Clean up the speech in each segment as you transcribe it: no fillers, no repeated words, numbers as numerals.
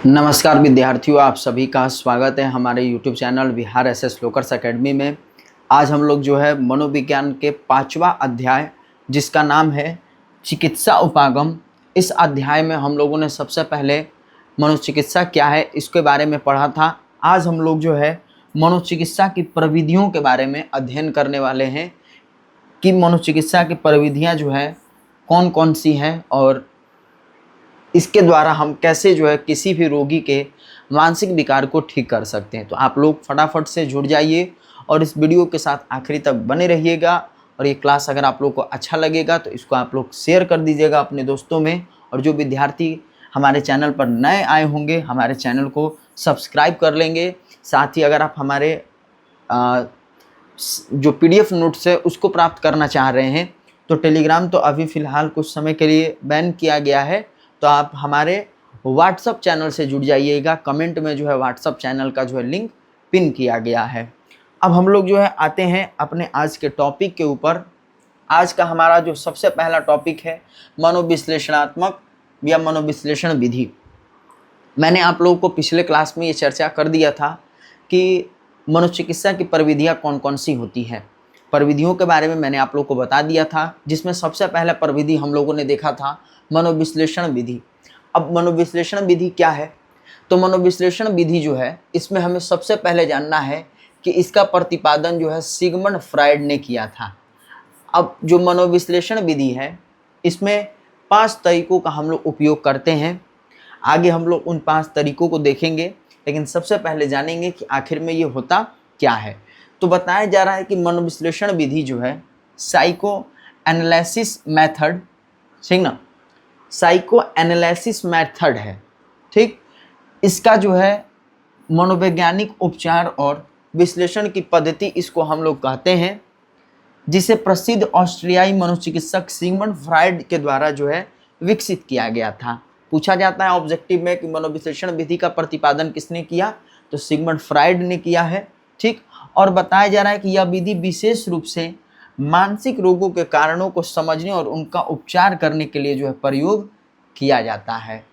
नमस्कार विद्यार्थियों, आप सभी का स्वागत है हमारे YouTube चैनल बिहार एसएस लोकर्स एकेडमी में। आज हम लोग जो है मनोविज्ञान के 5वां अध्याय जिसका नाम है चिकित्सा उपागम, इस अध्याय में हम लोगों ने सबसे पहले मनोचिकित्सा क्या है इसके बारे में पढ़ा था। आज हम लोग जो है मनोचिकित्सा की प्रविधियों के बारे में अध्ययन करने वाले हैं कि मनोचिकित्सा की प्रविधियाँ जो है कौन कौन सी हैं और इसके द्वारा हम कैसे जो है किसी भी रोगी के मानसिक विकार को ठीक कर सकते हैं। तो आप लोग फटाफट से जुड़ जाइए और इस वीडियो के साथ आखिरी तक बने रहिएगा। और ये क्लास अगर आप लोग को अच्छा लगेगा तो इसको आप लोग शेयर कर दीजिएगा अपने दोस्तों में। और जो विद्यार्थी हमारे चैनल पर नए आए होंगे हमारे चैनल को सब्सक्राइब कर लेंगे। साथ ही अगर आप हमारे जो PDF नोट्स है उसको प्राप्त करना चाह रहे हैं तो टेलीग्राम तो अभी फ़िलहाल कुछ समय के लिए बैन किया गया है, तो आप हमारे व्हाट्सअप चैनल से जुड़ जाइएगा। कमेंट में जो है व्हाट्सअप चैनल का जो है लिंक पिन किया गया है। अब हम लोग जो है आते हैं अपने आज के टॉपिक के ऊपर। आज का हमारा जो सबसे पहला टॉपिक है मनोविश्लेषणात्मक या मनोविश्लेषण विधि। मैंने आप लोगों को पिछले क्लास में ये चर्चा कर दिया था कि मनोचिकित्सा की प्रविधियाँ कौन कौन सी होती हैं। प्रविधियों के बारे में मैंने आप लोगों को बता दिया था, जिसमें सबसे पहला प्रविधि हम लोगों ने देखा था मनोविश्लेषण विधि। अब मनोविश्लेषण विधि क्या है? तो मनोविश्लेषण विधि जो है इसमें हमें सबसे पहले जानना है कि इसका प्रतिपादन जो है सिगमंड फ्रायड ने किया था। अब जो मनोविश्लेषण विधि है इसमें 5 तरीकों का हम लोग उपयोग करते हैं। आगे हम लोग उन 5 तरीकों को देखेंगे, लेकिन सबसे पहले जानेंगे कि आखिर में ये होता क्या है। तो बताया जा रहा है कि मनोविश्लेषण विधि जो है साइको एनालिसिस मेथड, ठीक ना, साइको एनालिसिस मेथड है, ठीक। इसका जो है मनोवैज्ञानिक उपचार और विश्लेषण की पद्धति इसको हम लोग कहते हैं, जिसे प्रसिद्ध ऑस्ट्रियाई मनोचिकित्सक सिगमंड फ्रायड के द्वारा जो है विकसित किया गया था। पूछा जाता है ऑब्जेक्टिव में कि मनोविश्लेषण विधि का प्रतिपादन किसने किया, तो सिगमंड फ्रायड ने किया है, ठीक। और बताया जा रहा है कि यह विधि विशेष रूप से मानसिक रोगों के कारणों को समझने और उनका उपचार करने के लिए जो है प्रयोग किया जाता है।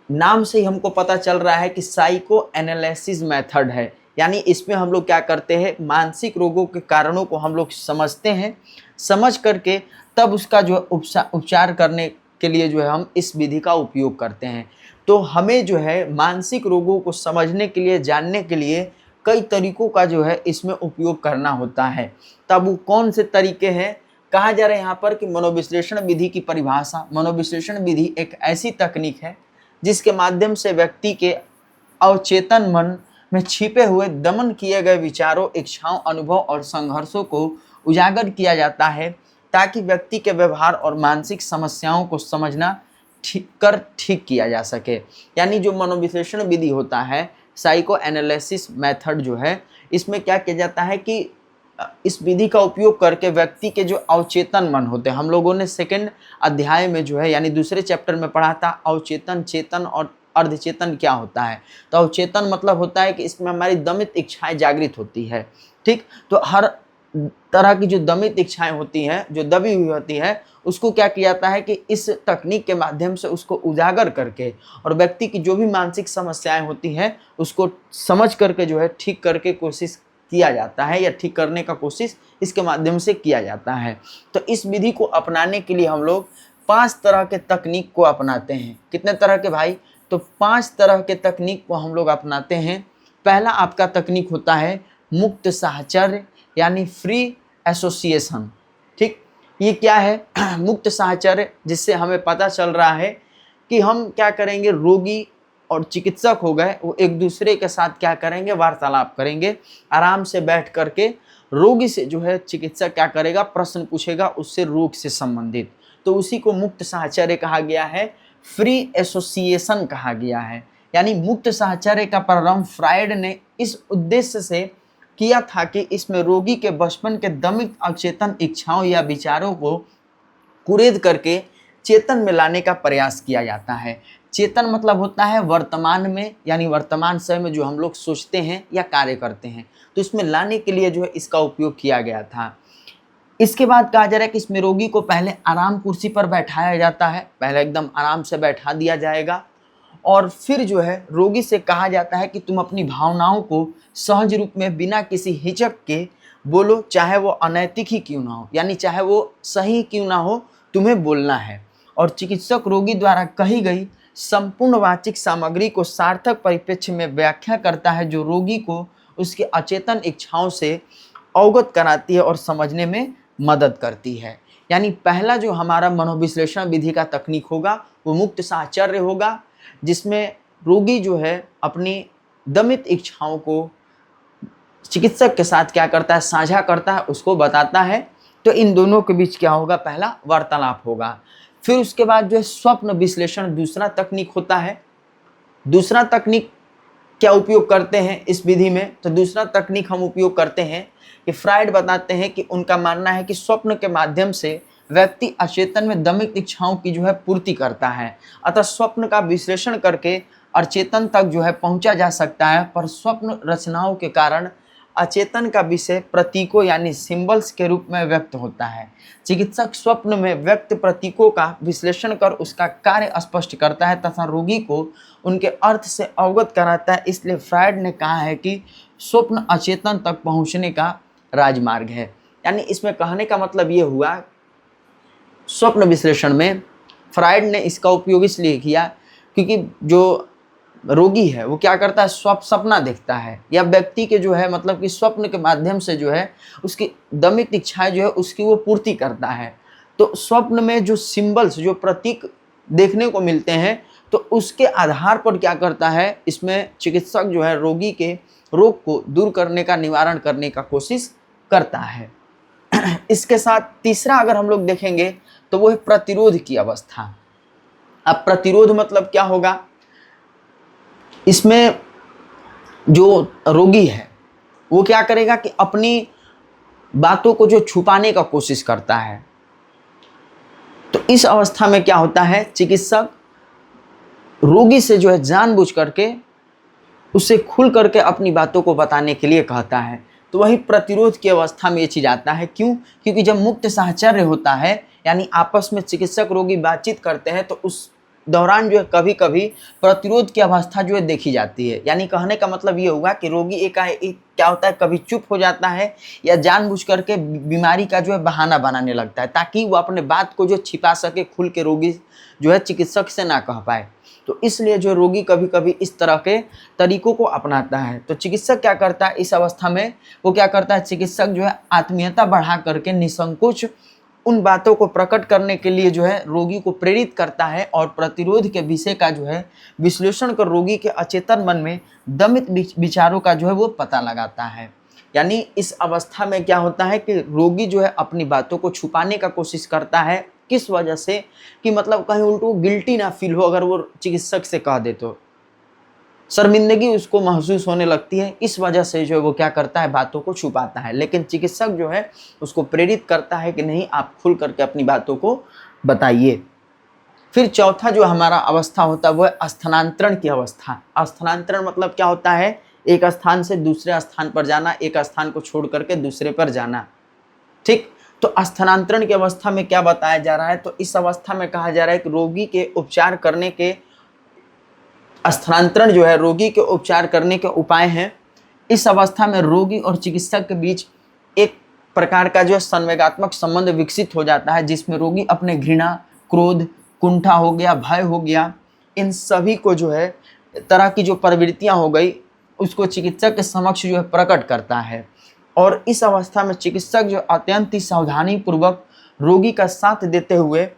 नाम से ही हमको पता चल रहा है कि साइको एनालिसिस मेथड है, यानी इसमें हम लोग क्या करते हैं, मानसिक रोगों के कारणों को हम लोग समझते हैं, समझ करके तब उसका जो उपचार करने के लिए जो है हम इस विधि का उपयोग करते हैं। तो हमें जो है मानसिक रोगों को समझने के लिए, जानने के लिए कई तरीकों का जो है इसमें उपयोग करना होता है। तब वो कौन से तरीके हैं? कहा जा रहा है यहाँ पर कि मनोविश्लेषण विधि की परिभाषा, मनोविश्लेषण विधि एक ऐसी तकनीक है जिसके माध्यम से व्यक्ति के अवचेतन मन में छिपे हुए दमन किए गए विचारों, इच्छाओं, अनुभव और संघर्षों को उजागर किया जाता है, ताकि व्यक्ति के व्यवहार और मानसिक समस्याओं को समझना ठीक किया जा सके। यानी जो मनोविश्लेषण विधि होता है, साइको एनालिसिस मेथड जो है, इसमें क्या किया जाता है कि इस विधि का उपयोग करके व्यक्ति के जो अवचेतन मन होते हैं, हम लोगों ने सेकंड अध्याय में जो है यानी दूसरे चैप्टर में पढ़ा था अवचेतन, चेतन और अर्धचेतन क्या होता है। तो अवचेतन मतलब होता है कि इसमें हमारी दमित इच्छाएं जागृत होती है, ठीक। तो हर तरह की जो दमित इच्छाएं होती हैं, जो दबी हुई होती है, उसको क्या किया जाता है कि इस तकनीक के माध्यम से उसको उजागर करके और व्यक्ति की जो भी मानसिक समस्याएं होती हैं उसको समझ करके जो है ठीक करके कोशिश किया जाता है, या ठीक करने का कोशिश इसके माध्यम से किया जाता है। तो इस विधि को अपनाने के लिए हम लोग 5 तरह के तकनीक को अपनाते हैं। कितने तरह के भाई? तो 5 तरह के तकनीक को हम लोग अपनाते हैं। पहला आपका तकनीक होता है मुक्त साहचर्य यानी फ्री एसोसिएशन, ठीक। ये क्या है मुक्त साहचर्य? जिससे हमें पता चल रहा है कि हम क्या करेंगे, रोगी और चिकित्सक हो गए वो एक दूसरे के साथ क्या करेंगे, वार्तालाप करेंगे। आराम से बैठ करके रोगी से जो है चिकित्सक क्या करेगा, प्रश्न पूछेगा उससे रोग से संबंधित। तो उसी को मुक्त साहचर्य कहा गया है, फ्री एसोसिएशन कहा गया है। यानी मुक्त साहचर्य का प्रारंभ फ्रायड ने इस उद्देश्य से किया था कि इसमें रोगी के बचपन के दमित अवचेतन इच्छाओं या विचारों को कुरेद करके चेतन में लाने का प्रयास किया जाता है। चेतन मतलब होता है वर्तमान में, यानी वर्तमान समय में जो हम लोग सोचते हैं या कार्य करते हैं, तो इसमें लाने के लिए जो है इसका उपयोग किया गया था। इसके बाद कहा जा रहा है कि इसमें रोगी को पहले आराम कुर्सी पर बैठाया जाता है, पहले एकदम आराम से बैठा दिया जाएगा और फिर जो है रोगी से कहा जाता है कि तुम अपनी भावनाओं को सहज रूप में बिना किसी हिचक के बोलो, चाहे वो अनैतिक ही क्यों ना हो, यानी चाहे वो सही क्यों ना हो, तुम्हें बोलना है। और चिकित्सक रोगी द्वारा कही गई संपूर्ण वाचिक सामग्री को सार्थक परिप्रेक्ष्य में व्याख्या करता है, जो रोगी को उसके अचेतन इच्छाओं से अवगत कराती है और समझने में मदद करती है। यानी पहला जो हमारा मनोविश्लेषण विधि का तकनीक होगा वो मुक्त साहचर्य होगा, जिसमें रोगी जो है अपनी दमित इच्छाओं को चिकित्सक के साथ क्या करता है, साझा करता है, उसको बताता है। तो इन दोनों के बीच क्या होगा, पहला वार्तालाप होगा। फिर उसके बाद जो है स्वप्न विश्लेषण दूसरा तकनीक होता है। दूसरा तकनीक क्या उपयोग करते हैं इस विधि में, तो दूसरा तकनीक हम उपयोग करते हैं कि फ्राइड बताते हैं कि उनका मानना है कि स्वप्न के माध्यम से व्यक्ति अचेतन में दमित इच्छाओं की जो है पूर्ति करता है। अतः स्वप्न का विश्लेषण करके अचेतन तक जो है पहुंचा जा सकता है, पर स्वप्न रचनाओं के कारण अचेतन का विषय प्रतीकों यानी सिंबल्स के रूप में व्यक्त होता है। चिकित्सक स्वप्न में व्यक्त प्रतीकों का विश्लेषण कर उसका कार्य स्पष्ट करता है तथा रोगी को उनके अर्थ से अवगत कराता है। इसलिए फ्रायड ने कहा है कि स्वप्न अचेतन तक पहुंचने का राजमार्ग है। यानी इसमें कहने का मतलब ये हुआ, स्वप्न विश्लेषण में फ्रायड ने इसका उपयोग इसलिए किया क्योंकि जो रोगी है वो क्या करता है, सपना देखता है, या व्यक्ति के जो है मतलब कि स्वप्न के माध्यम से जो है उसकी दमित इच्छाएं जो है उसकी वो पूर्ति करता है। तो स्वप्न में जो सिंबल्स, जो प्रतीक देखने को मिलते हैं, तो उसके आधार पर क्या करता है, इसमें चिकित्सक जो है रोगी के रोग को दूर करने का, निवारण करने का कोशिश करता है। इसके साथ तीसरा अगर हम लोग देखेंगे तो वो है प्रतिरोध की अवस्था। अब प्रतिरोध मतलब क्या होगा, इसमें जो रोगी है वो क्या करेगा कि अपनी बातों को जो छुपाने का कोशिश करता है। तो इस अवस्था में क्या होता है, चिकित्सक रोगी से जो है जानबूझ करके उसे खुल करके अपनी बातों को बताने के लिए कहता है। तो वही प्रतिरोध की अवस्था में ये चीज आता है। क्यों? क्योंकि जब मुक्त साहचर्य होता है, यानी आपस में चिकित्सक रोगी बातचीत करते हैं, तो उस दौरान जो है कभी कभी प्रतिरोध की अवस्था जो है देखी जाती है। यानी कहने का मतलब ये होगा कि रोगी एकाएक क्या होता है, कभी चुप हो जाता है या जानबूझ करके बीमारी का जो है बहाना बनाने लगता है, ताकि वो अपने बात को जो छिपा सके, खुल के रोगी जो है चिकित्सक से ना कह पाए। तो इसलिए जो रोगी कभी कभी इस तरह के तरीकों को अपनाता है। तो चिकित्सक क्या करता है इस अवस्था में, वो क्या करता है, चिकित्सक जो है आत्मीयता बढ़ा करके निसंकोच उन बातों को प्रकट करने के लिए जो है रोगी को प्रेरित करता है और प्रतिरोध के विषय का जो है विश्लेषण कर रोगी के अचेतन मन में दमित विचारों का जो है वो पता लगाता है। यानी इस अवस्था में क्या होता है कि रोगी जो है अपनी बातों को छुपाने का कोशिश करता है। किस वजह से, कि मतलब कहीं उल्टो गिल्टी ना फील हो, अगर वो चिकित्सक से कह दे तो शर्मिंदगी उसको महसूस होने लगती है। इस वजह से जो है वो क्या करता है, बातों को छुपाता है। लेकिन चिकित्सक जो है उसको प्रेरित करता है कि नहीं, आप खुल करके अपनी बातों को बताइए। फिर चौथा जो हमारा अवस्था होता है वो है स्थानांतरण की अवस्था। स्थानांतरण मतलब क्या होता है, एक स्थान से दूसरे स्थान पर जाना, एक स्थान को छोड़ करके दूसरे पर जाना। ठीक, तो स्थानांतरण की अवस्था में क्या बताया जा रहा है, तो इस अवस्था में कहा जा रहा है कि रोगी के उपचार करने के स्थानांतरण जो है रोगी के उपचार करने के उपाय हैं। इस अवस्था में रोगी और चिकित्सक के बीच एक प्रकार का जो संवेगात्मक संबंध विकसित हो जाता है, जिसमें रोगी अपने घृणा, क्रोध, कुंठा हो गया, भय हो गया, इन सभी को जो है तरह की जो प्रवृत्तियां हो गई उसको चिकित्सक के समक्ष जो है प्रकट करता है। और इस अवस्था में चिकित्सक जो अत्यंत ही सावधानी पूर्वक रोगी का साथ देते हुए,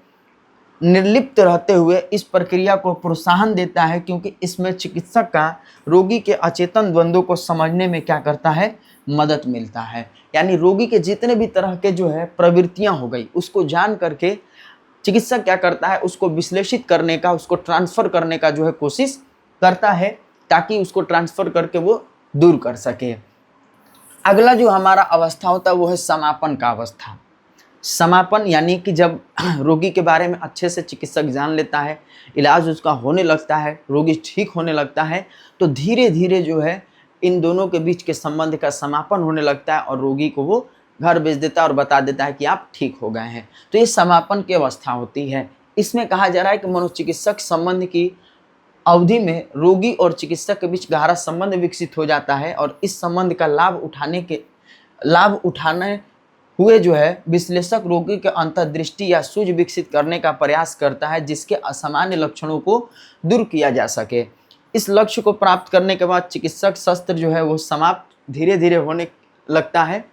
निर्लिप्त रहते हुए इस प्रक्रिया को प्रोत्साहन देता है, क्योंकि इसमें चिकित्सक का रोगी के अचेतन द्वंद्वों को समझने में क्या करता है, मदद मिलता है। यानी रोगी के जितने भी तरह के जो है प्रवृत्तियां हो गई उसको जान करके चिकित्सक क्या करता है, उसको विश्लेषित करने का, उसको ट्रांसफर करने का जो है कोशिश करता है, ताकि उसको ट्रांसफर करके वो दूर कर सके। अगला जो हमारा अवस्था होता है वो है समापन का अवस्था। समापन यानी कि जब रोगी के बारे में अच्छे से चिकित्सक जान लेता है, इलाज उसका होने लगता है, रोगी ठीक होने लगता है, तो धीरे धीरे जो है इन दोनों के बीच के संबंध का समापन होने लगता है और रोगी को वो घर भेज देता है और बता देता है कि आप ठीक हो गए हैं। तो ये समापन की अवस्था होती है। इसमें कहा जा रहा है कि मनोचिकित्सक संबंध की अवधि में रोगी और चिकित्सक के बीच गहरा संबंध विकसित हो जाता है और इस संबंध का लाभ उठाने हुए जो है विश्लेषक रोगी के अंतर्दृष्टि या सूझ विकसित करने का प्रयास करता है जिसके असामान्य लक्षणों को दूर किया जा सके। इस लक्ष्य को प्राप्त करने के बाद चिकित्सक शस्त्र जो है वो समाप्त धीरे धीरे होने लगता है,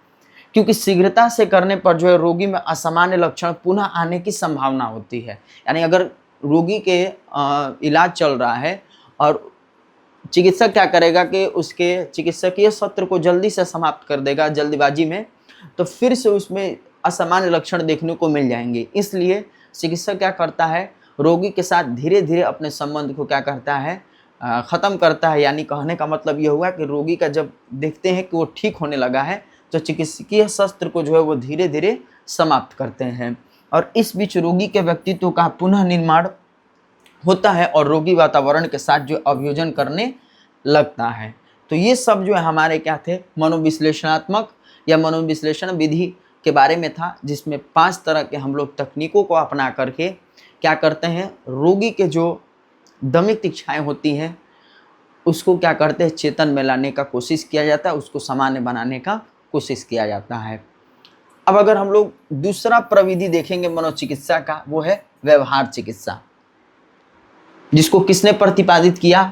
क्योंकि शीघ्रता से करने पर जो है रोगी में असामान्य लक्षण पुनः आने की संभावना होती है। यानी अगर रोगी के इलाज चल रहा है और चिकित्सक क्या करेगा कि उसके चिकित्सकीय सत्र को जल्दी से समाप्त कर देगा जल्दबाजी में, तो फिर से उसमें असामान्य लक्षण देखने को मिल जाएंगे। इसलिए चिकित्सक क्या करता है, रोगी के साथ धीरे धीरे अपने संबंध को क्या करता है, ख़त्म करता है। यानी कहने का मतलब ये हुआ कि रोगी का जब देखते हैं कि वो ठीक होने लगा है तो चिकित्सकीय शस्त्र को जो है वो धीरे धीरे समाप्त करते हैं और इस बीच रोगी के व्यक्तित्व का पुनः निर्माण होता है और रोगी वातावरण के साथ जो अभियोजन करने लगता है। तो ये सब जो है हमारे क्या थे, मनोविश्लेषणात्मक या मनोविश्लेषण विधि के बारे में था, जिसमें 5 तरह के हम लोग तकनीकों को अपना करके क्या करते हैं, रोगी के जो दमिक इच्छाएँ होती हैं उसको क्या करते हैं, चेतन में लाने का कोशिश किया जाता है, उसको सामान्य बनाने का कोशिश किया जाता है। अब अगर हम लोग दूसरा प्रविधि देखेंगे मनोचिकित्सा का, वो है व्यवहार चिकित्सा, जिसको किसने प्रतिपादित किया,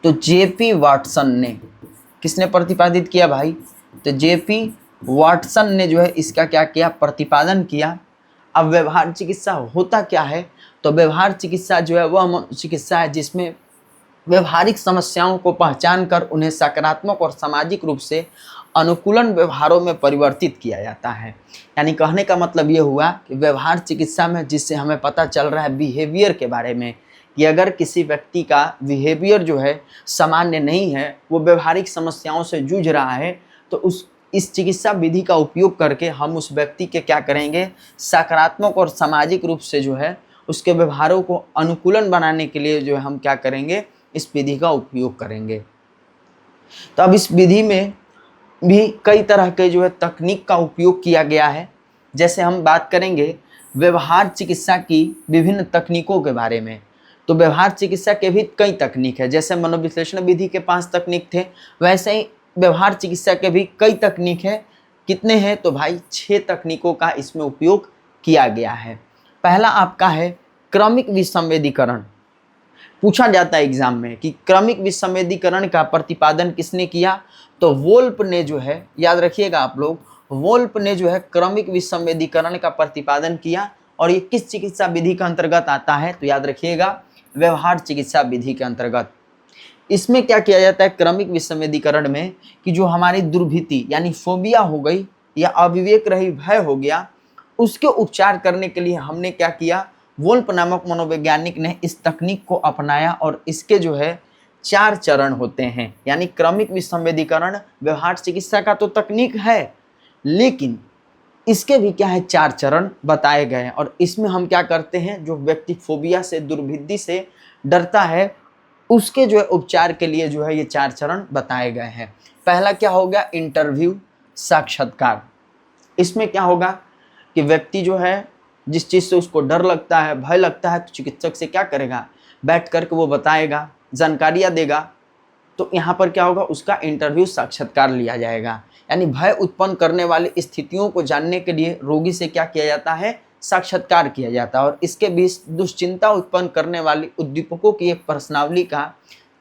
तो जेपी वाटसन ने। किसने प्रतिपादित किया भाई, तो जेपी वाटसन ने जो है इसका क्या किया, प्रतिपादन किया। अब व्यवहार चिकित्सा होता क्या है, तो व्यवहार चिकित्सा जो है वह चिकित्सा है जिसमें व्यवहारिक समस्याओं को पहचान कर उन्हें सकारात्मक और सामाजिक रूप से अनुकूलन व्यवहारों में परिवर्तित किया जाता है। यानी कहने का मतलब ये हुआ कि व्यवहार चिकित्सा में जिससे हमें पता चल रहा है बिहेवियर के बारे में, कि अगर किसी व्यक्ति का बिहेवियर जो है सामान्य नहीं है, वो व्यवहारिक समस्याओं से जूझ रहा है, तो इस चिकित्सा विधि का उपयोग करके हम उस व्यक्ति के क्या करेंगे, सकारात्मक और सामाजिक रूप से जो है उसके व्यवहारों को अनुकूलन बनाने के लिए जो है हम क्या करेंगे, इस विधि का उपयोग करेंगे। तो अब इस विधि में भी कई तरह के जो है तकनीक का उपयोग किया गया है। जैसे हम बात करेंगे व्यवहार चिकित्सा की विभिन्न तकनीकों के बारे में, तो व्यवहार चिकित्सा के भी कई तकनीक है। जैसे मनोविश्लेषण विधि के 5 तकनीक थे, वैसे ही व्यवहार चिकित्सा के भी कई तकनीक है। कितने हैं, तो भाई 6 तकनीकों का इसमें उपयोग किया गया है। पहला आपका है क्रमिक विसंवेदीकरण। पूछा जाता है एग्जाम में कि क्रमिक विसंवेदीकरण का प्रतिपादन किसने किया, तो वोल्प ने जो है, याद रखिएगा आप लोग, वोल्प ने जो है क्रमिक विसंवेदीकरण का प्रतिपादन किया। और ये किस चिकित्सा विधि के अंतर्गत आता है, तो याद रखिएगा व्यवहार चिकित्सा विधि के अंतर्गत। इसमें क्या किया जाता है क्रमिक विसंवेदीकरण में, कि जो हमारी दुर्भीति यानी फोबिया हो गई या अविवेक रही भय हो गया, उसके उपचार करने के लिए हमने क्या किया, वोल्प नामक मनोवैज्ञानिक ने इस तकनीक को अपनाया और इसके जो है 4 चरण होते हैं। यानी क्रमिक विसंवेदीकरण व्यवहार चिकित्सा का तो तकनीक है, लेकिन इसके भी क्या है, 4 चरण बताए गए हैं। और इसमें हम क्या करते हैं, जो व्यक्ति फोबिया से, दुर्भिद्धि से डरता है, उसके जो है उपचार के लिए जो है ये 4 चरण बताए गए हैं। पहला क्या हो गया, इंटरव्यू, साक्षात्कार। इसमें क्या होगा कि व्यक्ति जो है जिस चीज़ से उसको डर लगता है, भय लगता है, तो चिकित्सक से क्या करेगा, बैठ करके वो बताएगा, जानकारियाँ देगा। तो यहाँ पर क्या होगा, उसका इंटरव्यू, साक्षात्कार लिया जाएगा। यानी भय उत्पन्न करने वाली स्थितियों को जानने के लिए रोगी से क्या किया जाता है, साक्षात्कार किया जाता है। और इसके बीच दुश्चिंता उत्पन्न करने वाली उद्दीपकों की एक प्रश्नावली का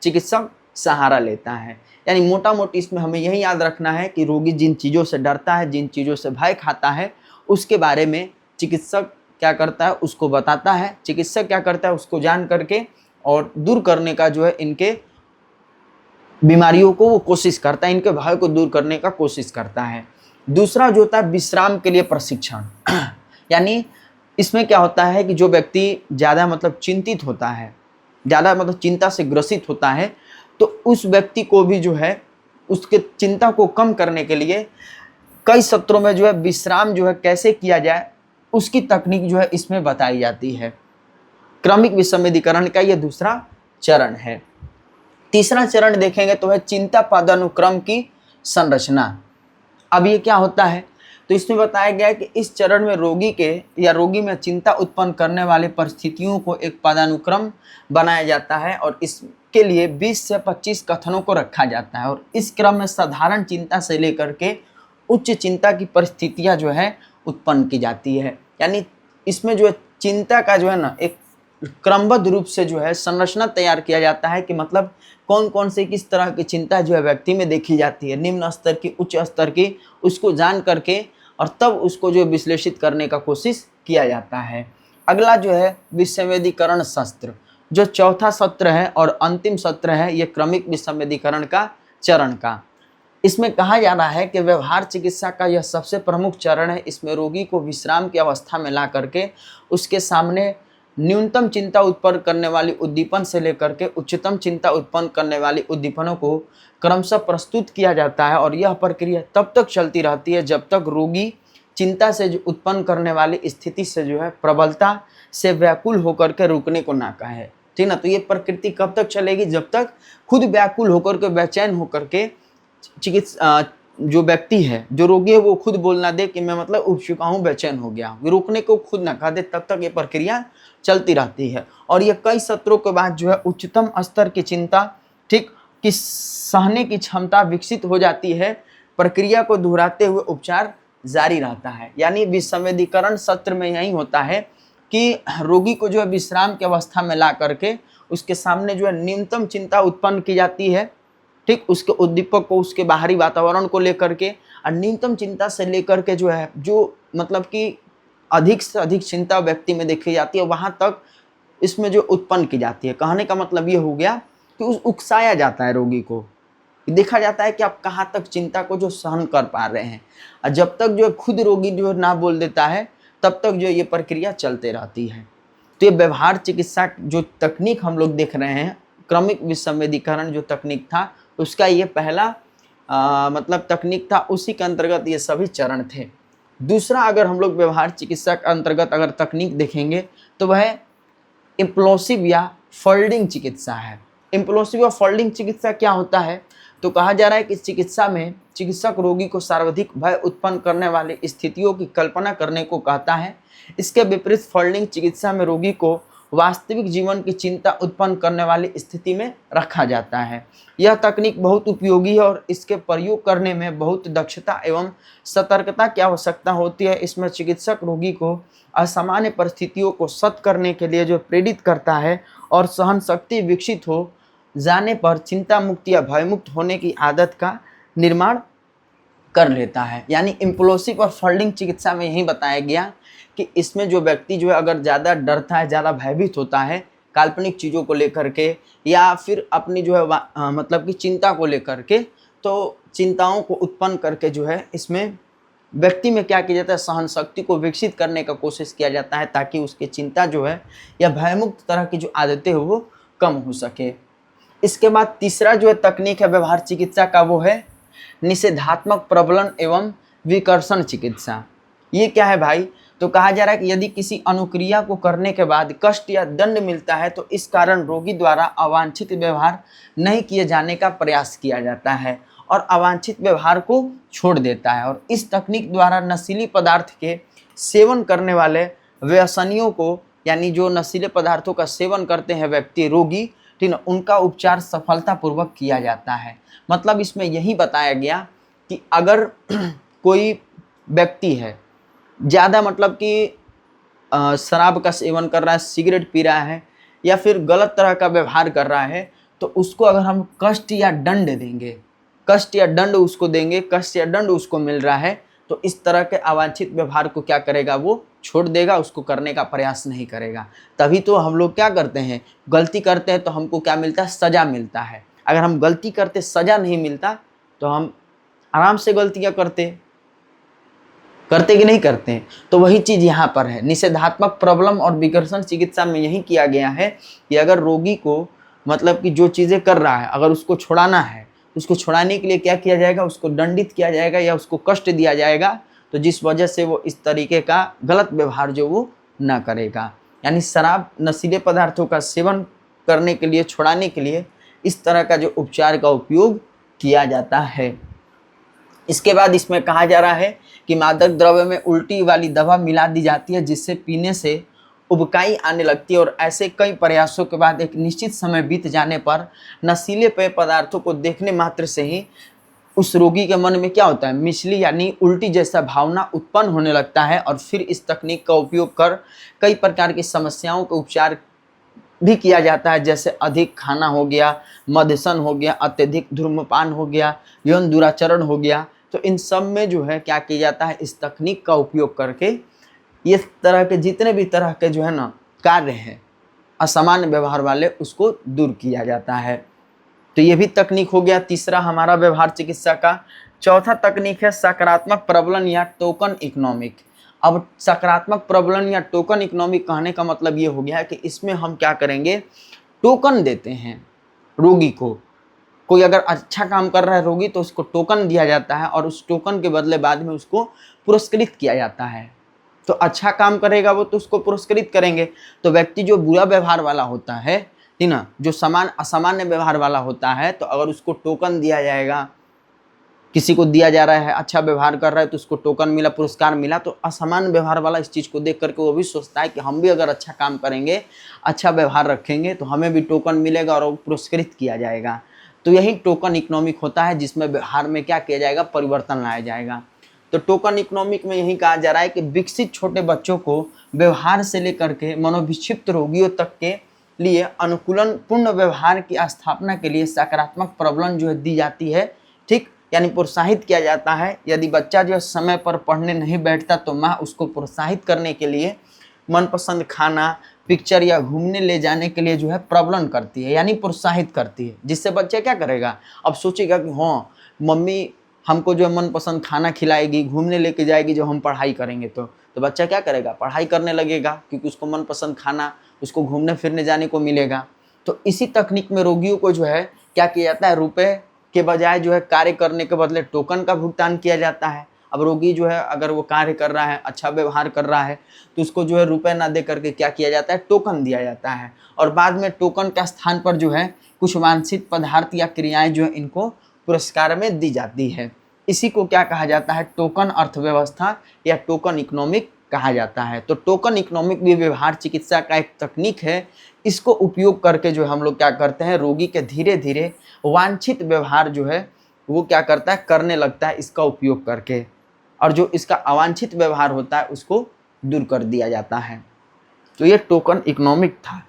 चिकित्सक सहारा लेता है। यानी मोटा मोटी इसमें हमें यही याद रखना है कि रोगी जिन चीज़ों से डरता है, जिन चीज़ों से भय खाता है, उसके बारे में चिकित्सक क्या करता है, उसको बताता है। चिकित्सक क्या करता है, उसको जान करके और दूर करने का जो है इनके बीमारियों को वो कोशिश करता है, इनके भय को दूर करने का कोशिश करता है। दूसरा जो होता है विश्राम के लिए प्रशिक्षण। यानी इसमें क्या होता है कि जो व्यक्ति ज़्यादा मतलब चिंतित होता है, ज़्यादा मतलब चिंता से ग्रसित होता है, तो उस व्यक्ति को भी जो है उसके चिंता को कम करने के लिए कई सत्रों में जो है विश्राम जो है कैसे किया जाए, उसकी तकनीक जो है इसमें बताई जाती है। क्रमिक विसंवेदीकरण का यह दूसरा चरण है। तीसरा चरण देखेंगे तो है चिंता पदानुक्रम की संरचना। अब ये क्या होता है, तो इसमें बताया गया है कि इस चरण में रोगी में चिंता उत्पन्न करने वाले परिस्थितियों को एक पदानुक्रम बनाया जाता है और इस के लिए 20 से 25 कथनों को रखा जाता है और इस क्रम में साधारण चिंता से लेकर के उच्च चिंता की परिस्थितियां जो है उत्पन्न की जाती है। यानी इसमें जो है चिंता का जो है ना एक क्रमबद्ध रूप से जो है संरचना तैयार किया जाता है कि मतलब कौन कौन से किस तरह की चिंता जो है व्यक्ति में देखी जाती है, निम्न स्तर की, उच्च स्तर की, उसको जान करके और तब उसको जो विश्लेषित करने का कोशिश किया जाता है। अगला जो है विसंवेदीकरण शस्त्र, जो चौथा सत्र है और अंतिम सत्र है, ये क्रमिक विसंवेदीकरण का चरण का। इसमें कहा जा रहा है कि व्यवहार चिकित्सा का यह सबसे प्रमुख चरण है। इसमें रोगी को विश्राम की अवस्था में ला करके उसके सामने न्यूनतम चिंता उत्पन्न करने वाली उद्दीपन से लेकर के उच्चतम चिंता उत्पन्न करने वाली उद्दीपनों को क्रमशः प्रस्तुत किया जाता है और यह प्रक्रिया तब तक चलती रहती है जब तक रोगी चिंता से जो उत्पन्न करने वाली स्थिति से जो है प्रबलता से व्याकुल होकर के रुकने को ना कहे। ठीक ना। तो ये प्रकृति कब तक चलेगी? जब तक खुद व्याकुल होकर के, बेचैन होकर के चिकित्सा जो व्यक्ति है, जो रोगी है, वो खुद बोलना दे कि मैं मतलब उब चुका हूँ, बेचैन हो गया हूँ, रोकने को खुद ना कहा दे, तब तक ये प्रक्रिया चलती रहती है। और ये कई सत्रों के बाद जो है उच्चतम स्तर की चिंता, ठीक, कि सहने की क्षमता विकसित हो जाती है। प्रक्रिया को दोहराते हुए उपचार जारी रहता है। यानी विसंवेदीकरण सत्र में यही होता है कि रोगी को जो है विश्राम की अवस्था में ला करके उसके सामने जो है न्यूनतम चिंता उत्पन्न की जाती है, ठीक, उसके उद्दीपक को, उसके बाहरी वातावरण को लेकर के, और न्यूनतम चिंता से लेकर के जो है जो मतलब कि अधिक से अधिक चिंता व्यक्ति में देखी जाती है वहाँ तक इसमें जो उत्पन्न की जाती है। कहने का मतलब ये हो गया कि उकसाया जाता है रोगी को, देखा जाता है कि आप कहाँ तक चिंता को जो सहन कर पा रहे हैं, और जब तक जो खुद रोगी जो ना बोल देता है तब तक जो ये प्रक्रिया चलते रहती है। तो ये व्यवहार चिकित्सा जो तकनीक हम लोग देख रहे हैं, क्रमिक विसंवेदीकरण जो तकनीक था, उसका ये पहला मतलब तकनीक था, उसी के अंतर्गत ये सभी चरण थे। दूसरा अगर हम लोग व्यवहार चिकित्सा के अंतर्गत अगर तकनीक देखेंगे तो वह इम्प्लोसिव या फोल्डिंग चिकित्सा है। इम्प्लोसिव या फोल्डिंग चिकित्सा क्या होता है? तो कहा जा रहा है कि इस चिकित्सा में चिकित्सक रोगी को सर्वाधिक भय उत्पन्न करने वाली स्थितियों की कल्पना करने को कहता है। इसके विपरीत फोल्डिंग चिकित्सा में रोगी को वास्तविक जीवन की चिंता उत्पन्न करने वाली स्थिति में रखा जाता है। यह तकनीक बहुत उपयोगी है और इसके प्रयोग करने में बहुत दक्षता एवं सतर्कता की आवश्यकता होती है। इसमें चिकित्सक रोगी को असामान्य परिस्थितियों को सत करने के लिए जो प्रेरित करता है और सहन शक्ति विकसित हो जाने पर चिंता मुक्त या भयमुक्त होने की आदत का निर्माण कर लेता है। यानी इम्प्लोसिव और फोल्डिंग चिकित्सा में यही बताया गया कि इसमें जो व्यक्ति जो है अगर ज़्यादा डरता है, ज़्यादा भयभीत होता है काल्पनिक चीज़ों को लेकर के या फिर अपनी जो है मतलब कि चिंता को लेकर के, तो चिंताओं को उत्पन्न करके जो है इसमें व्यक्ति में क्या किया जाता है, सहन शक्ति को विकसित करने का कोशिश किया जाता है ताकि उसकी चिंता जो है या भयमुक्त तरह की जो आदतें हो वो कम हो सके। इसके बाद तीसरा जो है तकनीक है व्यवहार चिकित्सा का, वो है निषेधात्मक प्रबलन एवं विकर्षण चिकित्सा। ये क्या है भाई? तो कहा जा रहा है कि यदि किसी अनुक्रिया को करने के बाद कष्ट या दंड मिलता है तो इस कारण रोगी द्वारा अवांछित व्यवहार नहीं किए जाने का प्रयास किया जाता है और अवांछित व्यवहार को छोड़ देता है। और इस तकनीक द्वारा नशीली पदार्थ के सेवन करने वाले व्यसनियों को, यानी जो नशीले पदार्थों का सेवन करते हैं व्यक्ति, रोगी, ठीक ना, उनका उपचार सफलतापूर्वक किया जाता है। मतलब इसमें यही बताया गया कि अगर कोई व्यक्ति है ज़्यादा मतलब कि शराब का सेवन कर रहा है, सिगरेट पी रहा है या फिर गलत तरह का व्यवहार कर रहा है, तो उसको अगर हम कष्ट या दंड देंगे, कष्ट या दंड उसको देंगे, कष्ट या दंड उसको मिल रहा है, तो इस तरह के अवांछित व्यवहार को क्या करेगा, वो छोड़ देगा, उसको करने का प्रयास नहीं करेगा। तभी तो हम लोग क्या करते हैं, गलती करते हैं तो हमको क्या मिलता है, सज़ा मिलता है। अगर हम गलती करते सज़ा नहीं मिलता तो हम आराम से गलतियाँ करते कि नहीं करते हैं। तो वही चीज़ यहाँ पर है। निषेधात्मक प्रॉब्लम और विकर्षण चिकित्सा में यही किया गया है कि अगर रोगी को मतलब कि जो चीज़ें कर रहा है अगर उसको छुड़ाना है, उसको छुड़ाने के लिए क्या किया जाएगा, उसको दंडित किया जाएगा या उसको कष्ट दिया जाएगा, तो जिस वजह से वो इस तरीके का गलत व्यवहार जो वो ना करेगा। यानी शराब, नशीले पदार्थों का सेवन करने के लिए, छुड़ाने के लिए इस तरह का जो उपचार का उपयोग किया जाता है। इसके बाद इसमें कहा जा रहा है कि मादक द्रव्य में उल्टी वाली दवा मिला दी जाती है जिससे पीने से उबकाई आने लगती है और ऐसे कई प्रयासों के बाद एक निश्चित समय बीत जाने पर नशीले पेय पदार्थों को देखने मात्र से ही उस रोगी के मन में क्या होता है, मिचली यानी उल्टी जैसा भावना उत्पन्न होने लगता है और फिर इस तकनीक का उपयोग कर कई प्रकार की समस्याओं के उपचार भी किया जाता है, जैसे अधिक खाना हो गया, मध्यसन हो गया, अत्यधिक धूम्रपान हो गया, यौन दुराचरण हो गया। तो इन सब में जो है क्या किया जाता है, इस तकनीक का उपयोग करके ये तरह के जितने भी तरह के जो है ना कार्य हैं असामान्य व्यवहार वाले, उसको दूर किया जाता है। तो ये भी तकनीक हो गया तीसरा हमारा व्यवहार चिकित्सा का। चौथा तकनीक है सकारात्मक प्रबलन या टोकन इकोनॉमिक। अब सकारात्मक प्रबलन या टोकन इकोनॉमिक कहने का मतलब ये हो गया है कि इसमें हम क्या करेंगे, टोकन देते हैं रोगी को। कोई अगर अच्छा काम कर रहा है रोगी तो उसको टोकन दिया जाता है और उस टोकन के बदले बाद में उसको पुरस्कृत किया जाता है। तो अच्छा काम करेगा वो तो उसको पुरस्कृत करेंगे। तो व्यक्ति जो बुरा व्यवहार वाला होता है, ठीक ना, जो असामान्य व्यवहार वाला होता है, तो अगर उसको टोकन दिया जाएगा, किसी को दिया जा रहा है अच्छा व्यवहार कर रहा है तो उसको टोकन मिला, पुरस्कार मिला, तो असामान्य व्यवहार वाला इस चीज़ को देख करके वो भी सोचता है कि हम भी अगर अच्छा काम करेंगे, अच्छा व्यवहार रखेंगे तो हमें भी टोकन मिलेगा और वो पुरस्कृत किया जाएगा। तो यही टोकन इकोनॉमिक होता है जिसमें व्यवहार में क्या किया जाएगा, परिवर्तन लाया जाएगा। तो टोकन इकोनॉमिक में यही कहा जा रहा है कि विकसित छोटे बच्चों को व्यवहार से लेकर के मनोविक्षिप्त रोगियों तक के लिए अनुकूलन पूर्ण व्यवहार की स्थापना के लिए सकारात्मक प्रबलन जो है दी जाती है, ठीक, यानी प्रोत्साहित किया जाता है। यदि बच्चा जो है समय पर पढ़ने नहीं बैठता तो माँ उसको प्रोत्साहित करने के लिए मनपसंद खाना, पिक्चर या घूमने ले जाने के लिए जो है प्रबलन करती है, यानी प्रोत्साहित करती है, जिससे बच्चा क्या करेगा, अब सोचेगा कि हाँ मम्मी हमको जो है मनपसंद खाना खिलाएगी, घूमने लेके जाएगी, जो हम पढ़ाई करेंगे तो बच्चा क्या करेगा, पढ़ाई करने लगेगा, क्योंकि उसको मनपसंद खाना, उसको घूमने फिरने जाने को मिलेगा। तो इसी तकनीक में रोगियों को जो है क्या किया जाता है, रुपए के बजाय जो है कार्य करने के बदले टोकन का भुगतान किया जाता है। अब रोगी जो है अगर वो कार्य कर रहा है, अच्छा व्यवहार कर रहा है, तो उसको जो है रुपए ना दे करके क्या किया जाता है, टोकन दिया जाता है। और बाद में टोकन के स्थान पर जो है कुछ वांछित पदार्थ या क्रियाएं जो है इनको पुरस्कार में दी जाती है। इसी को क्या कहा जाता है, टोकन अर्थव्यवस्था या टोकन इकोनॉमिक कहा जाता है। तो टोकन इकोनॉमिक भी व्यवहार चिकित्सा का एक तकनीक है। इसको उपयोग करके जो हम लोग क्या करते हैं, रोगी के धीरे धीरे वांछित व्यवहार जो है वो क्या करता है, करने लगता है इसका उपयोग करके, और जो इसका अवांछित व्यवहार होता है उसको दूर कर दिया जाता है। तो ये टोकन इकोनॉमिक था।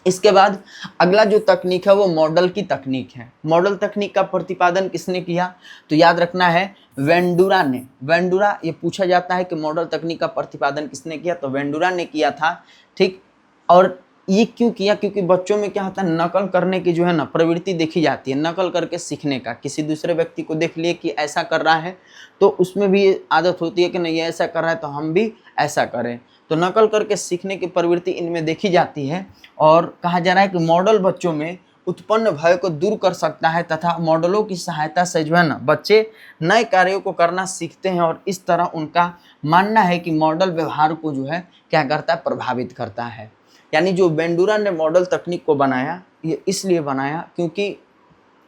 इसके बाद अगला जो तकनीक है वो मॉडल की तकनीक है। मॉडल तकनीक का प्रतिपादन किसने किया, तो याद रखना है वेंडुरा ने। वेंडुरा, ये पूछा जाता है कि मॉडल तकनीक का प्रतिपादन किसने किया, तो वेंडुरा ने किया था, ठीक। और ये क्यों किया, क्योंकि बच्चों में क्या होता है, नकल करने की जो है ना प्रवृत्ति देखी जाती है, नकल करके सीखने का। किसी दूसरे व्यक्ति को देख लिए कि ऐसा कर रहा है तो उसमें भी ये आदत होती है कि नहीं ये ऐसा कर रहा है तो हम भी ऐसा करें। तो नकल करके सीखने की प्रवृत्ति इनमें देखी जाती है। और कहा जा रहा है कि मॉडल बच्चों में उत्पन्न भय को दूर कर सकता है तथा मॉडलों की सहायता से जो है ना बच्चे नए कार्यों को करना सीखते हैं। और इस तरह उनका मानना है कि मॉडल व्यवहार को जो है क्या करता है, प्रभावित करता है। यानी जो वेंडुरा ने मॉडल तकनीक को बनाया, ये इसलिए बनाया क्योंकि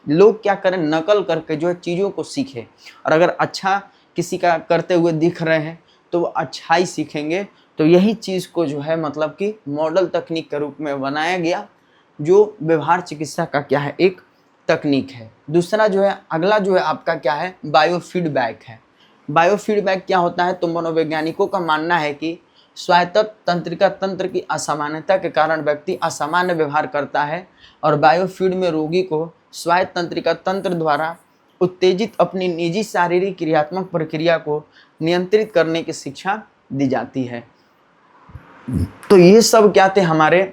लोग क्या करें, नकल करके जो है चीज़ों को सीखें। और अगर अच्छा किसी का करते हुए दिख रहे हैं तो वो अच्छा ही सीखेंगे। तो यही चीज़ को जो है मतलब कि मॉडल तकनीक के रूप में बनाया गया, जो व्यवहार चिकित्सा का क्या है, एक तकनीक है। दूसरा जो है, अगला जो है आपका क्या है, बायोफीडबैक है। बायोफीडबैक क्या होता है, तो मनोवैज्ञानिकों का मानना है कि स्वायत्त तंत्रिका तंत्र की असामान्यता के कारण व्यक्ति असामान्य व्यवहार करता है। और बायोफीड में रोगी को स्वायत्त तंत्रिका तंत्र द्वारा उत्तेजित अपनी निजी शारीरिक क्रियात्मक प्रक्रिया को नियंत्रित करने की शिक्षा दी जाती है। तो ये सब क्या थे, हमारे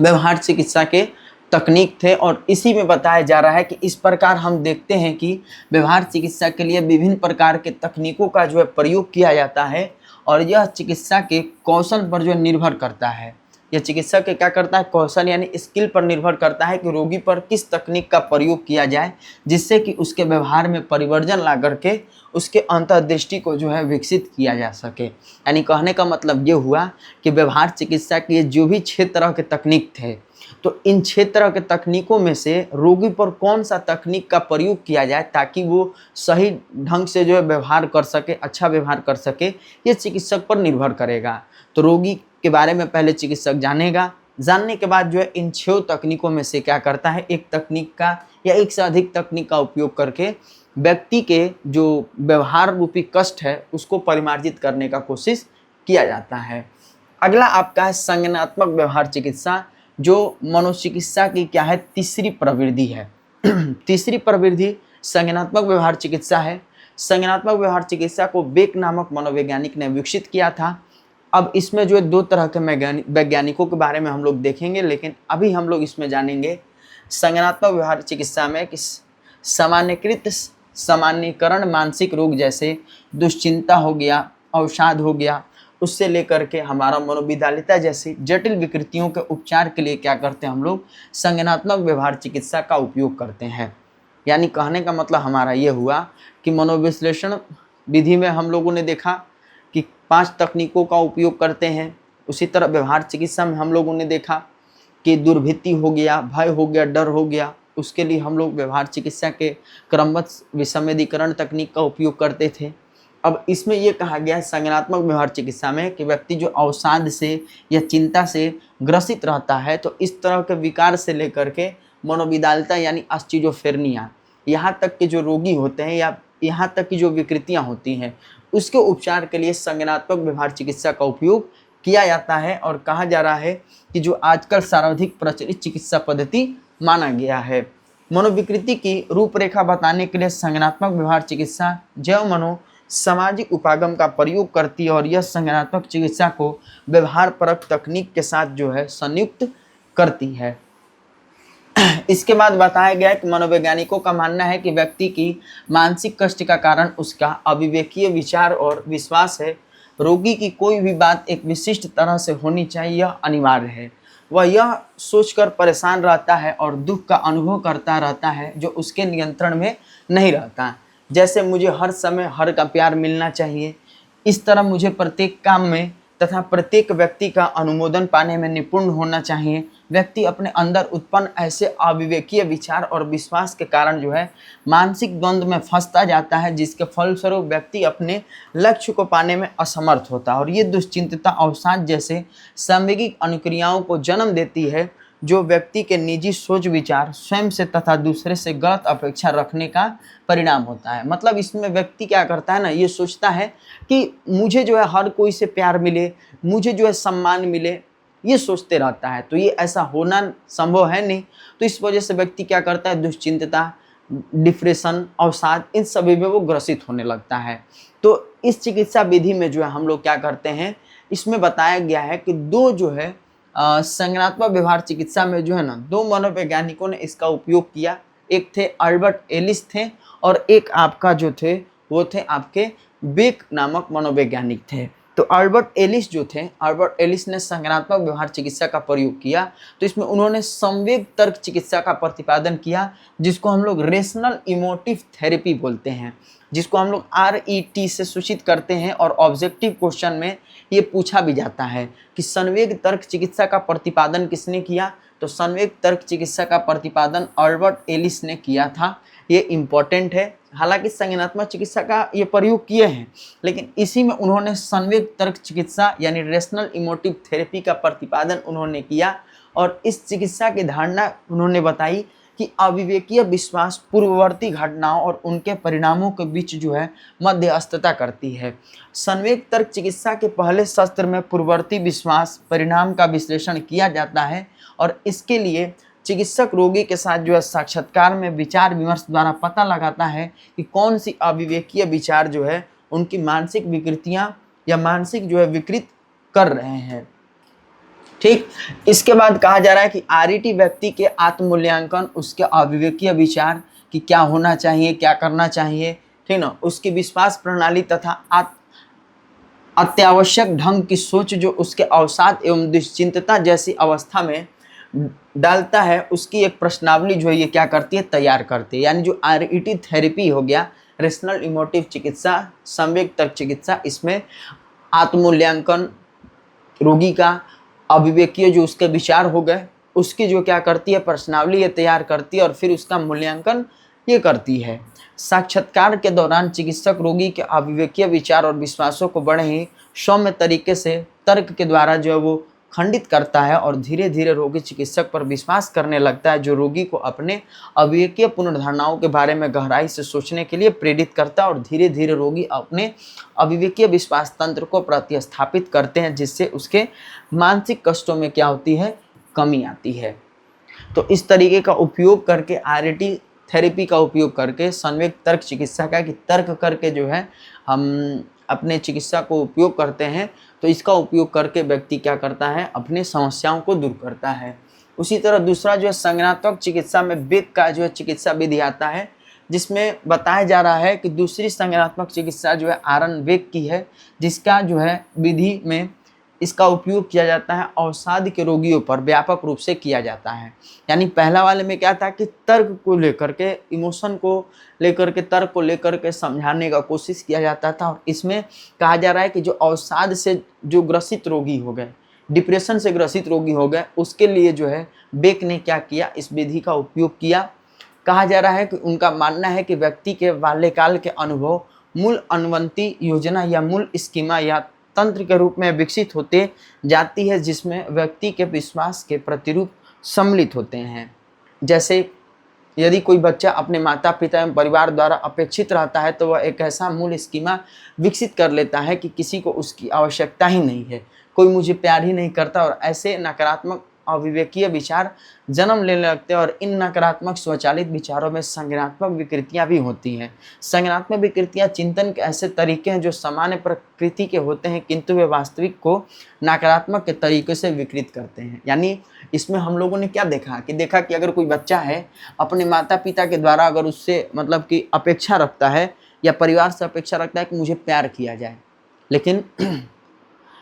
व्यवहार चिकित्सा के तकनीक थे। और इसी में बताया जा रहा है कि इस प्रकार हम देखते हैं कि व्यवहार चिकित्सा के लिए विभिन्न प्रकार के तकनीकों का जो है प्रयोग किया जाता है। और यह चिकित्सा के कौशल पर जो निर्भर करता है। यह चिकित्सक क्या करता है, कौशल यानी स्किल पर निर्भर करता है कि रोगी पर किस तकनीक का प्रयोग किया जाए, जिससे कि उसके व्यवहार में परिवर्तन ला करके उसके अंतर्दृष्टि को जो है विकसित किया जा सके। यानी कहने का मतलब ये हुआ कि व्यवहार चिकित्सा के जो भी 6 तरह के तकनीक थे, तो इन 6 तरह के तकनीकों में से रोगी पर कौन सा तकनीक का प्रयोग किया जाए ताकि वो सही ढंग से जो है व्यवहार कर सके, अच्छा व्यवहार कर सके, ये चिकित्सक पर निर्भर करेगा। तो रोगी के बारे में पहले चिकित्सक जानेगा। जानने के बाद जो है इन 6 तकनीकों में से क्या करता है, एक तकनीक का या एक से अधिक तकनीक का उपयोग करके व्यक्ति के जो व्यवहार रूपी कष्ट है उसको परिमार्जित करने का कोशिश किया जाता है। अगला आपका है संज्ञानात्मक व्यवहार चिकित्सा, जो मनोचिकित्सा की क्या है, तीसरी प्रवृत्ति है। तीसरी प्रवृत्ति संज्ञानात्मक व्यवहार चिकित्सा है। संज्ञानात्मक व्यवहार चिकित्सा को बेक नामक मनोवैज्ञानिक ने विकसित किया था। अब इसमें जो है 2 तरह के वैज्ञानिकों के बारे में हम लोग देखेंगे, लेकिन अभी हम लोग इसमें जानेंगे संज्ञानात्मक व्यवहार चिकित्सा में कि सामान्यकृत सामान्यकरण मानसिक रोग जैसे दुश्चिंता हो गया, अवसाद हो गया, उससे लेकर के हमारा मनोविदालिता जैसी जटिल विकृतियों के उपचार के लिए क्या करते हैं हम लोग, संज्ञानात्मक व्यवहार चिकित्सा का उपयोग करते हैं। यानी कहने का मतलब हमारा ये हुआ कि मनोविश्लेषण विधि में हम लोगों ने देखा कि 5 तकनीकों का उपयोग करते हैं। उसी तरह व्यवहार चिकित्सा में हम लोगों ने देखा कि दुर्भीति हो गया, भय हो गया, डर हो गया, उसके लिए हम लोग व्यवहार चिकित्सा के क्रमबद्ध विसंवेदीकरण तकनीक का उपयोग करते थे। अब इसमें यह कहा गया है संज्ञानात्मक व्यवहार चिकित्सा में कि व्यक्ति जो अवसाद से या चिंता से ग्रसित रहता है, तो इस तरह के विकार से लेकर के मनोविदालता यानी स्किज़ोफ्रेनिया, यहाँ तक के जो रोगी होते हैं या यहाँ तक की जो विकृतियाँ होती हैं, उसके उपचार के लिए संज्ञानात्मक व्यवहार चिकित्सा का उपयोग किया जाता है। और कहा जा रहा है कि जो आजकल सर्वाधिक प्रचलित चिकित्सा पद्धति माना गया है। मनोविकृति की रूपरेखा बताने के लिए संज्ञानात्मक व्यवहार चिकित्सा जैव मनो सामाजिक उपागम का प्रयोग करती है और यह संज्ञानात्मक चिकित्सा को व्यवहार परक तकनीक के साथ जो है संयुक्त करती है। इसके बाद बताया गया कि मनोवैज्ञानिकों का मानना है कि व्यक्ति की मानसिक कष्ट का कारण उसका अविवेकीय विचार और विश्वास है। रोगी की कोई भी बात एक विशिष्ट तरह से होनी चाहिए, यह अनिवार्य है। वह यह सोचकर परेशान रहता है और दुख का अनुभव करता रहता है जो उसके नियंत्रण में नहीं रहता। जैसे मुझे हर समय हर का प्यार मिलना चाहिए, इस तरह मुझे प्रत्येक काम में तथा प्रत्येक व्यक्ति का अनुमोदन पाने में निपुण होना चाहिए। व्यक्ति अपने अंदर उत्पन्न ऐसे अविवेकीय विचार और विश्वास के कारण जो है मानसिक द्वंद्व में फंसता जाता है, जिसके फलस्वरूप व्यक्ति अपने लक्ष्य को पाने में असमर्थ होता है। और ये दुश्चिंतता अवसाद जैसे सांवेगिक अनुक्रियाओं को जन्म देती है, जो व्यक्ति के निजी सोच विचार स्वयं से तथा दूसरे से गलत अपेक्षा रखने का परिणाम होता है। मतलब इसमें व्यक्ति क्या करता है ना, ये सोचता है कि मुझे जो है हर कोई से प्यार मिले, मुझे जो है सम्मान मिले, ये सोचते रहता है। तो ये ऐसा होना संभव है नहीं। तो इस वजह से व्यक्ति क्या करता है, दुश्चिंतता, डिप्रेशन, अवसाद, इन सभी में वो ग्रसित होने लगता है। तो इस चिकित्सा विधि में जो है हम लोग क्या करते हैं, इसमें बताया गया है कि 2 जो है संज्ञानात्मक व्यवहार चिकित्सा में जो है ना 2 मनोवैज्ञानिकों ने इसका उपयोग किया। एक थे अल्बर्ट एलिस थे और एक आपका जो थे वो थे आपके बेक नामक मनोवैज्ञानिक थे। तो अल्बर्ट एलिस जो थे, अल्बर्ट एलिस ने संज्ञानात्मक व्यवहार चिकित्सा का प्रयोग किया। तो इसमें उन्होंने संवेग तर्क चिकित्सा का प्रतिपादन किया, जिसको हम लोग रेशनल इमोटिव थेरेपी बोलते हैं, जिसको हम लोग RET से सूचित करते हैं। और ऑब्जेक्टिव क्वेश्चन में ये पूछा भी जाता है कि संवेग तर्क चिकित्सा का प्रतिपादन किसने किया, तो संवेग तर्क चिकित्सा का प्रतिपादन अल्बर्ट एलिस ने किया था। ये इम्पॉर्टेंट है। हालांकि संज्ञानात्मक चिकित्सा का ये प्रयोग किए हैं, लेकिन इसी में उन्होंने संवेग तर्क चिकित्सा यानी रेशनल इमोटिव थेरेपी का प्रतिपादन उन्होंने किया। और इस चिकित्सा की धारणा उन्होंने बताई कि अविवेकीय विश्वास पूर्ववर्ती घटनाओं और उनके परिणामों के बीच जो है मध्यस्थता करती है। संवेग तर्क चिकित्सा के पहले सत्र में पूर्ववर्ती विश्वास परिणाम का विश्लेषण किया जाता है और इसके लिए चिकित्सक रोगी के साथ जो है साक्षात्कार में विचार विमर्श द्वारा पता लगाता है कि कौन सी अविवेकीय विचार जो है उनकी मानसिक विकृतियां या मानसिक जो है विकृत कर रहे हैं। ठीक, इसके बाद कहा जा रहा है कि RET व्यक्ति के आत्ममूल्यांकन, उसके अविवेकीय विचार कि क्या होना चाहिए, क्या करना चाहिए, ठीक ना, उसकी विश्वास प्रणाली तथा अत्यावश्यक ढंग की सोच जो उसके अवसाद एवं दुश्चिंतता जैसी अवस्था में डालता है, उसकी एक प्रश्नावली जो है ये क्या करती है, तैयार करती है। यानी जो RET थेरेपी हो गया, रेशनल इमोटिव चिकित्सा, संवेग तर्क चिकित्सा, इसमें आत्ममूल्यांकन रोगी का, अविवेकीय जो उसके विचार हो गए उसकी जो क्या करती है, प्रश्नावली ये तैयार करती है और फिर उसका मूल्यांकन ये करती है। साक्षात्कार के दौरान चिकित्सक रोगी के अविवेकीय विचार और विश्वासों को बड़े ही सौम्य तरीके से तर्क के द्वारा जो है वो खंडित करता है और धीरे धीरे रोगी चिकित्सक पर विश्वास करने लगता है, जो रोगी को अपने अविवेकीय पुनर्धारणाओं के बारे में गहराई से सोचने के लिए प्रेरित करता है और धीरे धीरे रोगी अपने अविवेकीय विश्वास तंत्र को प्रतिस्थापित करते हैं, जिससे उसके मानसिक कष्टों में क्या होती है, कमी आती है। तो इस तरीके का उपयोग करके आरएटी थेरेपी का उपयोग करके संवेग तर्क चिकित्सा का कि तर्क करके जो है हम अपने चिकित्सा को उपयोग करते हैं, तो इसका उपयोग करके व्यक्ति क्या करता है, अपने समस्याओं को दूर करता है। उसी तरह दूसरा जो है संज्ञानात्मक चिकित्सा में वेग का जो है चिकित्सा विधि आता है, जिसमें बताया जा रहा है कि दूसरी संज्ञानात्मक चिकित्सा जो है आरन वेग की है, जिसका जो है विधि में इसका उपयोग किया जाता है अवसाद के रोगियों पर व्यापक रूप से किया जाता है। यानी पहला वाले में क्या था कि तर्क को लेकर के, इमोशन को लेकर के, तर्क को लेकर के समझाने का कोशिश किया जाता था, और इसमें कहा जा रहा है कि जो अवसाद से जो ग्रसित रोगी हो गए, डिप्रेशन से ग्रसित रोगी हो गए, उसके लिए जो है बेक ने क्या किया, इस विधि का उपयोग किया। कहा जा रहा है कि उनका मानना है कि व्यक्ति के बाल्यकाल के अनुभव मूल अनुवंती योजना या मूल स्कीमा या तंत्र के रूप में विकसित होते जाती है, जिसमें व्यक्ति के विश्वास के प्रतिरूप सम्मिलित होते हैं। जैसे यदि कोई बच्चा अपने माता पिता एवं परिवार द्वारा अपेक्षित रहता है, तो वह एक ऐसा मूल स्कीमा विकसित कर लेता है कि किसी को उसकी आवश्यकता ही नहीं है, कोई मुझे प्यार ही नहीं करता, और ऐसे नकारात्मक अविवेकीय विचार जन्म लेने लगते हैं। और इन नकारात्मक स्वचालित विचारों में संज्ञानात्मक विकृतियां भी होती हैं। संज्ञानात्मक विकृतियां चिंतन के ऐसे तरीके हैं जो सामान्य प्रकृति के होते हैं, किंतु वे वास्तविक को नकारात्मक के तरीके से विकृत करते हैं। यानी इसमें हम लोगों ने क्या देखा कि अगर कोई बच्चा है, अपने माता पिता के द्वारा अगर उससे मतलब कि अपेक्षा रखता है या परिवार से अपेक्षा रखता है कि मुझे प्यार किया जाए, लेकिन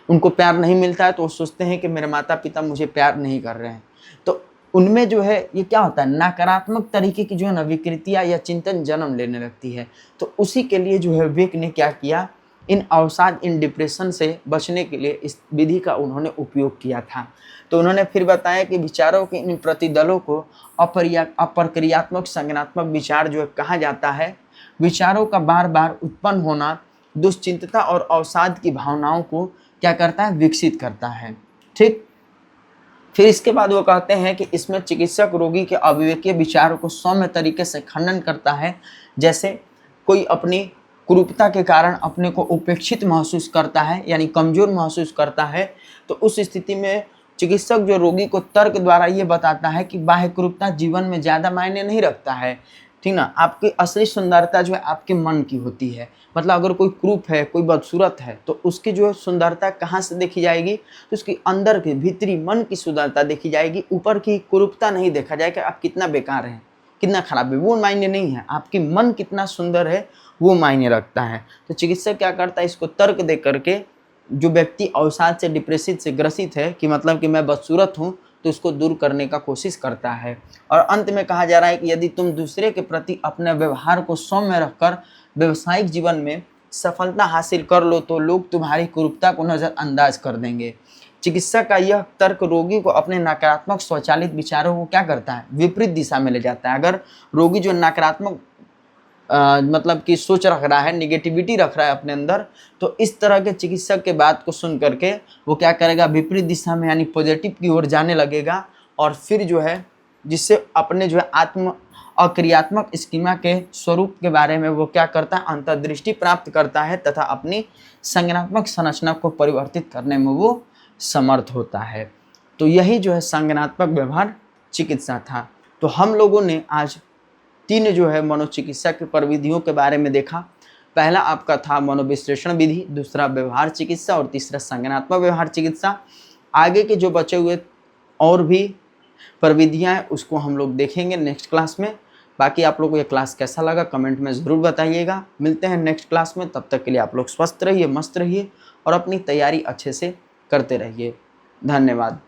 उनको प्यार नहीं मिलता है, तो वो सोचते हैं कि मेरे माता पिता मुझे प्यार नहीं कर रहे हैं। तो उनमें जो है ये क्या होता है, नकारात्मक तरीके की जो है ना विकृतियाँ या चिंतन जन्म लेने लगती है। तो उसी के लिए जो है वेक ने क्या किया, इन अवसाद, इन डिप्रेशन से बचने के लिए इस विधि का उन्होंने उपयोग किया था। तो उन्होंने फिर बताया कि विचारों के इन प्रतिदलों को अप्रक्रियात्मक संज्ञानात्मक विचार जो है कहा जाता है। विचारों का बार बार उत्पन्न होना दुश्चिंतता और अवसाद की भावनाओं को क्या करता है, विकसित करता है। ठीक, फिर इसके बाद वो कहते हैं कि इसमें चिकित्सक रोगी के अविवेकीय विचारों को सौम्य तरीके से खंडन करता है। जैसे कोई अपनी कुरूपता के कारण अपने को उपेक्षित महसूस करता है, यानी कमजोर महसूस करता है, तो उस स्थिति में चिकित्सक जो रोगी को तर्क द्वारा ये बताता है कि बाह्य कुरूपता जीवन में ज़्यादा मायने नहीं रखता है, ठीक ना। आपकी असली सुंदरता जो है आपके मन की होती है। मतलब अगर कोई क्रूप है, कोई बदसूरत है, तो उसकी जो सुंदरता कहाँ से देखी जाएगी, तो उसकी अंदर की भीतरी मन की सुंदरता देखी जाएगी। ऊपर की कुरूपता नहीं देखा जाएगा, आप कितना बेकार हैं, कितना खराब है, वो मायने नहीं है। आपकी मन कितना सुंदर है वो मायने रखता है। तो चिकित्सक क्या करता है, इसको तर्क दे करके जो व्यक्ति अवसाद से, डिप्रेशन से ग्रसित है कि मतलब कि मैं बदसूरत हूँ, तो उसको दूर करने का कोशिश करता है। और अंत में कहा जा रहा है कि यदि तुम दूसरे के प्रति अपने व्यवहार को सौम्य रखकर व्यवसायिक जीवन में सफलता हासिल कर लो, तो लोग तुम्हारी कुरूपता को नज़रअंदाज कर देंगे। चिकित्सक का यह तर्क रोगी को अपने नकारात्मक स्वचालित विचारों को क्या करता है, विपरीत दिशा में ले जाता है। अगर रोगी जो नकारात्मक मतलब कि सोच रख रहा है, निगेटिविटी रख रहा है अपने अंदर, तो इस तरह के चिकित्सक के बात को सुन करके वो क्या करेगा, विपरीत दिशा में यानी पॉजिटिव की ओर जाने लगेगा। और फिर जो है जिससे अपने जो है आत्म अक्रियात्मक स्कीमा के स्वरूप के बारे में वो क्या करता है, अंतर्दृष्टि प्राप्त करता है तथा अपनी संज्ञानात्मक संरचना को परिवर्तित करने में वो समर्थ होता है। तो यही जो है संज्ञानात्मक व्यवहार चिकित्सा था। तो हम लोगों ने आज 3 जो है मनोचिकित्सा की प्रविधियों के बारे में देखा। पहला आपका था मनोविश्लेषण विधि, दूसरा व्यवहार चिकित्सा और तीसरा संज्ञानात्मक व्यवहार चिकित्सा। आगे के जो बचे हुए और भी प्रविधियाँ हैं उसको हम लोग देखेंगे नेक्स्ट क्लास में। बाकी आप लोगों को ये क्लास कैसा लगा कमेंट में ज़रूर बताइएगा। मिलते हैं नेक्स्ट क्लास में, तब तक के लिए आप लोग स्वस्थ रहिए, मस्त रहिए और अपनी तैयारी अच्छे से करते रहिए। धन्यवाद।